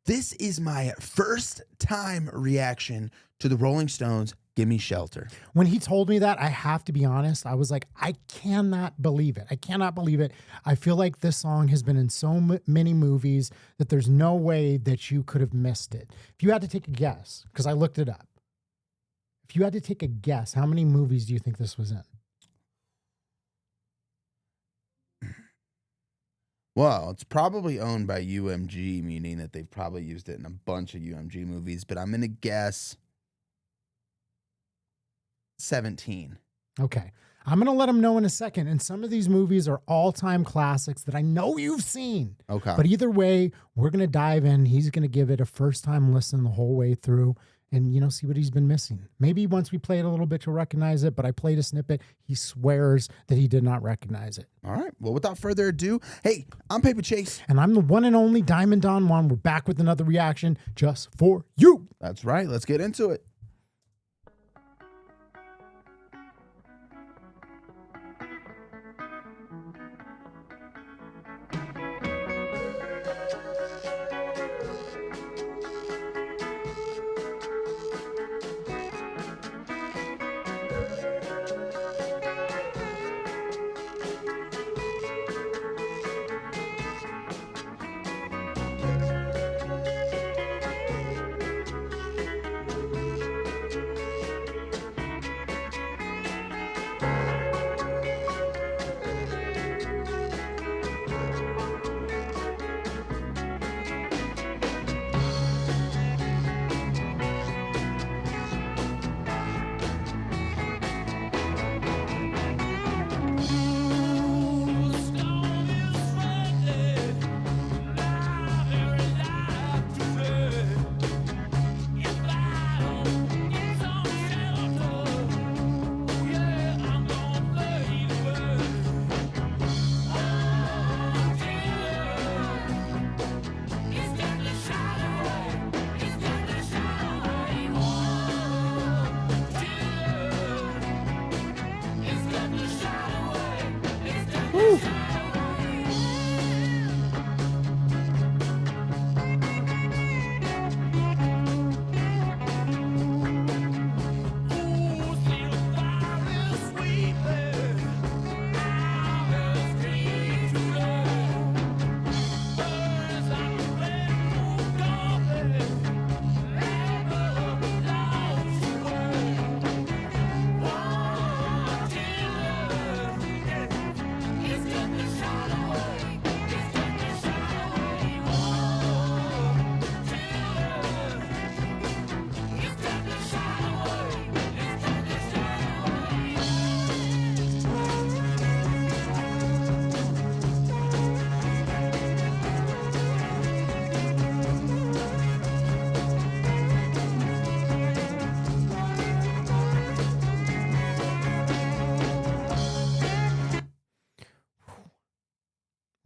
This is my first time reaction to the Rolling Stones' Gimme Shelter. When he told me that, I have to be honest, I was like, I cannot believe it. I cannot believe it. I feel like this song has been in so many movies that there's no way that you could have missed it. If you had to take a guess, because I looked it up, if you had to take a guess, how many movies do you think this was in? Well, it's probably owned by UMG, meaning that they've probably used it in a bunch of UMG movies, but I'm going to guess 17. Okay. I'm going to let them know in a second. And some of these movies are all-time classics that I know you've seen. Okay. But either way, we're going to dive in. He's going to give it a first-time listen the whole way through and, see what he's been missing. Maybe once we play it a little bit, you'll recognize it, but I played a snippet. He swears that he did not recognize it. All right. Well, without further ado, hey, I'm Paper Chase. And I'm the one and only Diamond Don Juan. We're back with another reaction just for you. That's right. Let's get into it.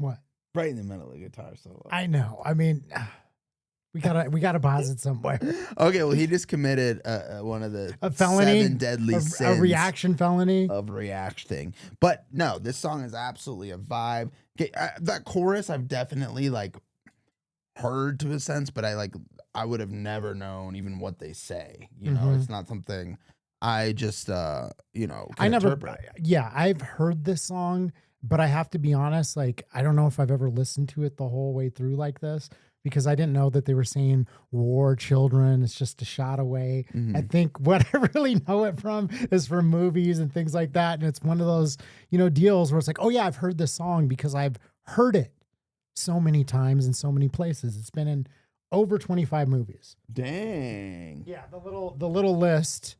What? Right in the middle of the guitar solo. I know. I mean, we gotta pause it somewhere. Okay, well, he just committed one of the A felony, 7 deadly a sins reaction felony. of react thing. But no, this song is absolutely a vibe. Okay, that chorus I've definitely heard to a sense, but I would have never known even what they say. It's not something I just can interpret. Yeah, I've heard this song, but I have to be honest, I don't know if I've ever listened to it the whole way through like this, because I didn't know that they were saying war children. It's just a shot away. I think what I really know it from is from movies and things like that. And it's one of those, deals where it's like, oh yeah, I've heard this song because I've heard it so many times in so many places. It's been in over 25 movies. Dang. Yeah. The little list.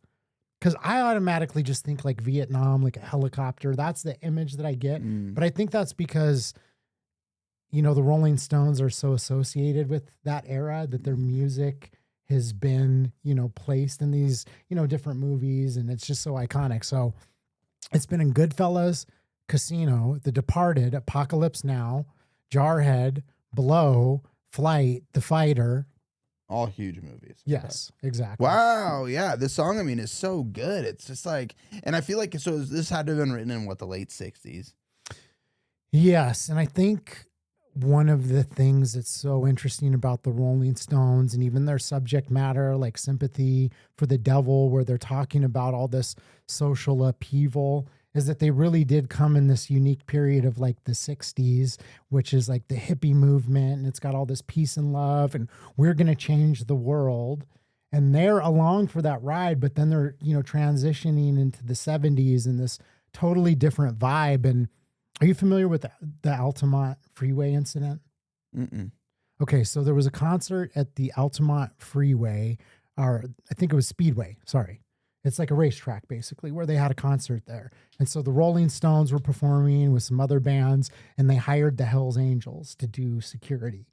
Because I automatically just think Vietnam, like a helicopter. That's the image that I get. But I think that's because, the Rolling Stones are so associated with that era that their music has been, placed in these, different movies. And it's just so iconic. So it's been in Goodfellas, Casino, The Departed, Apocalypse Now, Jarhead, Blow, Flight, The Fighter. All huge movies. Yes, exactly. Wow. Yeah. This song, is so good. It's just and I feel like this had to have been written in the late 60s. Yes. And I think one of the things that's so interesting about the Rolling Stones and even their subject matter, like Sympathy for the Devil, where they're talking about all this social upheaval, is that they really did come in this unique period of like the 60s, which is like the hippie movement. And it's got all this peace and love, and we're going to change the world. And they're along for that ride, but then they're, transitioning into the 70s and this totally different vibe. And are you familiar with the Altamont Freeway incident? Mm-mm. Okay, so there was a concert at the Altamont Freeway, or I think it was Speedway. Sorry. It's like a racetrack, basically, where they had a concert there. And so the Rolling Stones were performing with some other bands, and they hired the Hells Angels to do security.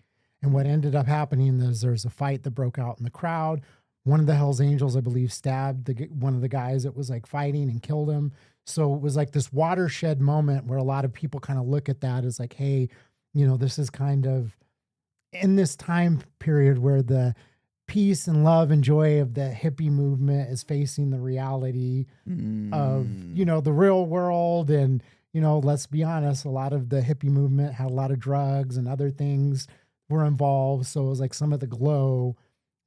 And what ended up happening is there's a fight that broke out in the crowd. One of the Hells Angels, I believe, stabbed one of the guys that was like fighting and killed him. So it was like this watershed moment where a lot of people kind of look at that as like, hey, this is kind of in this time period where the peace and love and joy of the hippie movement is facing the reality of, the real world. And, let's be honest, a lot of the hippie movement had a lot of drugs and other things were involved. So it was like some of the glow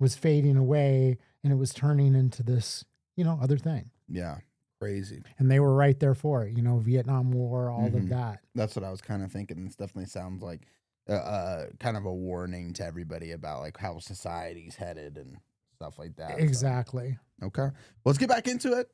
was fading away and it was turning into this, other thing. Yeah. Crazy. And they were right there for it, Vietnam War, all of that. That's what I was kind of thinking. This definitely sounds like kind of a warning to everybody about like how society's headed and stuff like that. Exactly. So, okay. Well, let's get back into it.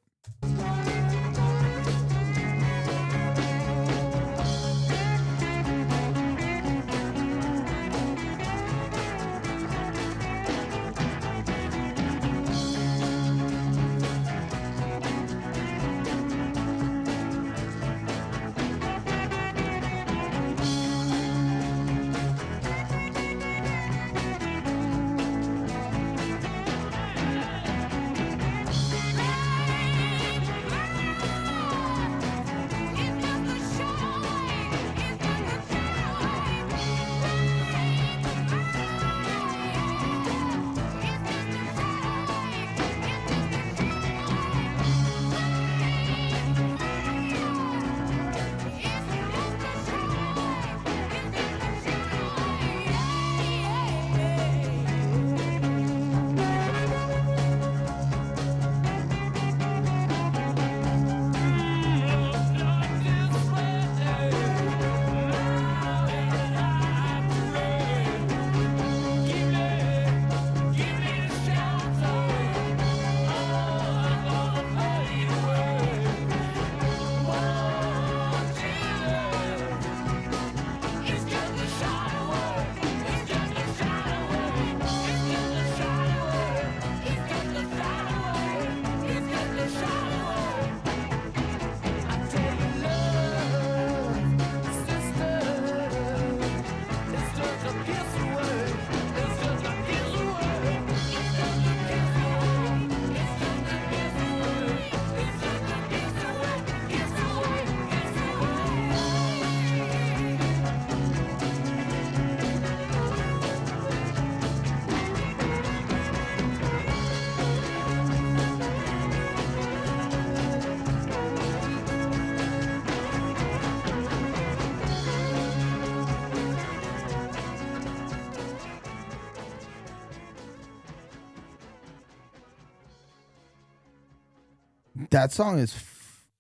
That song is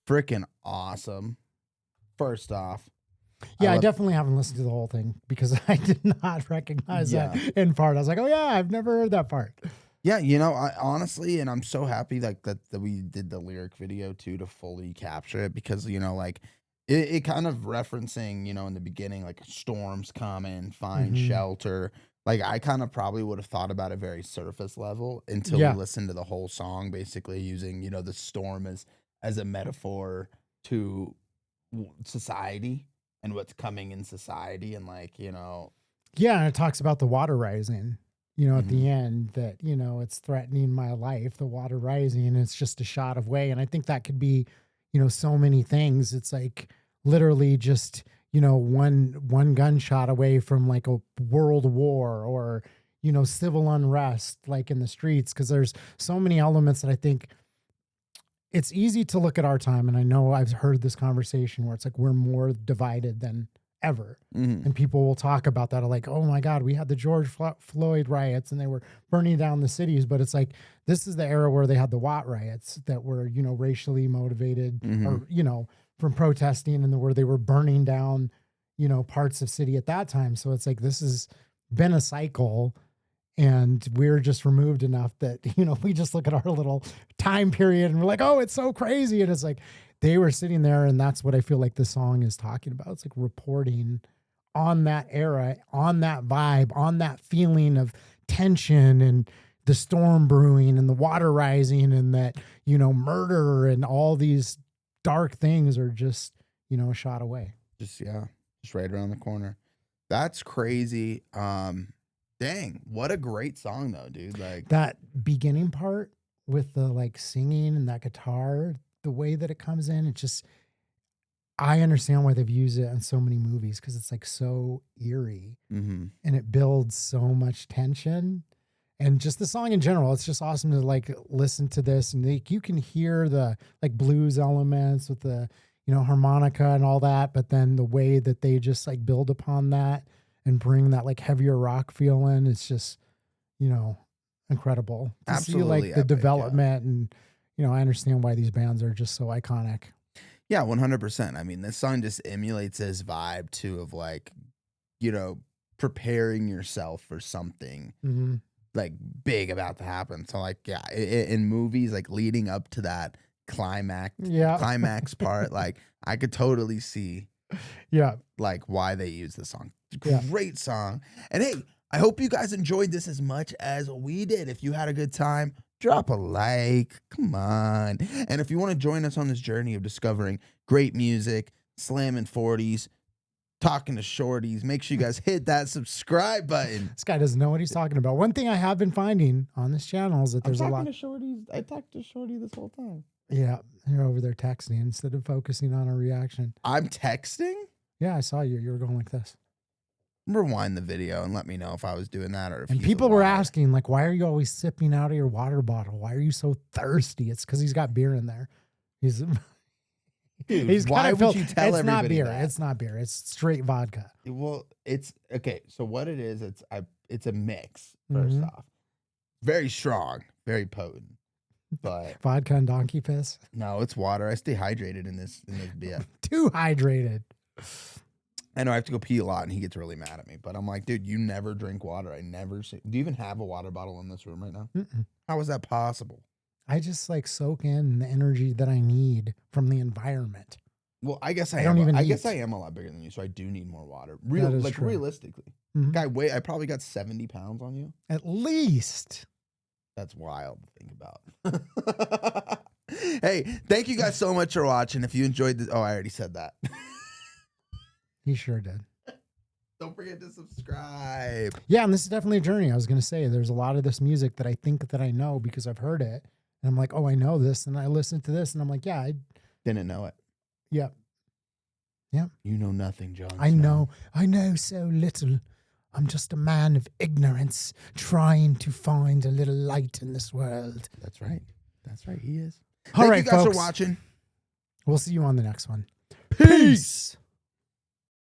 freaking awesome. First off, yeah, I definitely haven't listened to the whole thing because I did not recognize that in part. I was like, oh yeah, I've never heard that part. Yeah, I honestly, and I'm so happy like that we did the lyric video too to fully capture it because like it kind of referencing in the beginning like storms coming, find shelter. Like I kind of probably would have thought about it very surface level until we listened to the whole song, basically using the storm as a metaphor to society and what's coming in society, and like yeah, and it talks about the water rising. At the end that, it's threatening my life, the water rising, and it's just a shot away. And I think that could be, so many things. It's like literally just, one gunshot away from like a world war or, civil unrest, like in the streets. Cause there's so many elements that I think it's easy to look at our time. And I know I've heard this conversation where it's like, we're more divided than ever. Mhm. And people will talk about that, like, oh my God, we had the George Floyd riots and they were burning down the cities. But it's like, this is the era where they had the Watt riots that were, you know, racially motivated or, you know, from protesting, and where they were burning down, you know, parts of city at that time. So it's like, this has been a cycle, and we're just removed enough that, you know, we just look at our little time period and we're like, oh, it's so crazy. And it's like, they were sitting there, and that's what I feel like the song is talking about. It's like reporting on that era, on that vibe, on that feeling of tension and the storm brewing and the water rising, and that, you know, murder and all these dark things are just, you know, a shot away. Just right around the corner. That's crazy. Dang, what a great song though, dude. Like That beginning part with the like singing and that guitar, the way that it comes in, it just, I understand why they've used it in so many movies, because it's like so eerie and it builds so much tension. And just the song in general, it's just awesome to like listen to this, and like you can hear the like blues elements with the, you know, harmonica and all that, but then the way that they just like build upon that and bring that like heavier rock feel in, it's just, you know, incredible to Absolutely see like the epic, development. And, you know, I understand why these bands are just so iconic. Yeah, 100%. I mean, this song just emulates this vibe too of like, you know, preparing yourself for something like big about to happen. So like, yeah, in movies, like leading up to that climax part, like I could totally see like why they use the song. Great song. And hey, I hope you guys enjoyed this as much as we did. If you had a good time, drop a like. Come on. And if you want to join us on this journey of discovering great music, slamming 40s, talking to shorties, make sure you guys hit that subscribe button. This guy doesn't know what he's talking about. One thing I have been finding on this channel is that there's a lot of shorties. I talked to shorty this whole time. Yeah, you're over there texting instead of focusing on a reaction. I'm texting? Yeah, I saw you. You were going like this. Rewind the video and let me know if I was doing that or if. And people were asking, like, why are you always sipping out of your water bottle? Why are you so thirsty? It's because he's got beer in there. Dude, he's why would you tell it's everybody not beer. that? It's not beer. It's straight vodka. Well, it's okay. So what it is, it's a mix. First off, very strong, very potent. But vodka and donkey piss. No, it's water. I stay hydrated in this beer. Too hydrated. I know I have to go pee a lot, and he gets really mad at me. But I'm like, dude, you never drink water. I never see. Do you even have a water bottle in this room right now? How is that possible? I just like soak in the energy that I need from the environment. Well, I guess I guess I am a lot bigger than you, so I do need more water. Realistically, guy, I probably got 70 pounds on you. At least. That's wild to think about. Hey, thank you guys so much for watching. If you enjoyed this, I already said that. He sure did. Don't forget to subscribe. Yeah, and this is definitely a journey. I was going to say, there's a lot of this music that I think that I know because I've heard it. And I'm like, oh, I know this. And I listened to this and I'm like, yeah, I didn't know it. Yeah. Yeah. You know nothing, John. I know so little. I'm just a man of ignorance trying to find a little light in this world. That's right. That's right. He is. All right, thank you guys folks. for watching. We'll see you on the next one. Peace.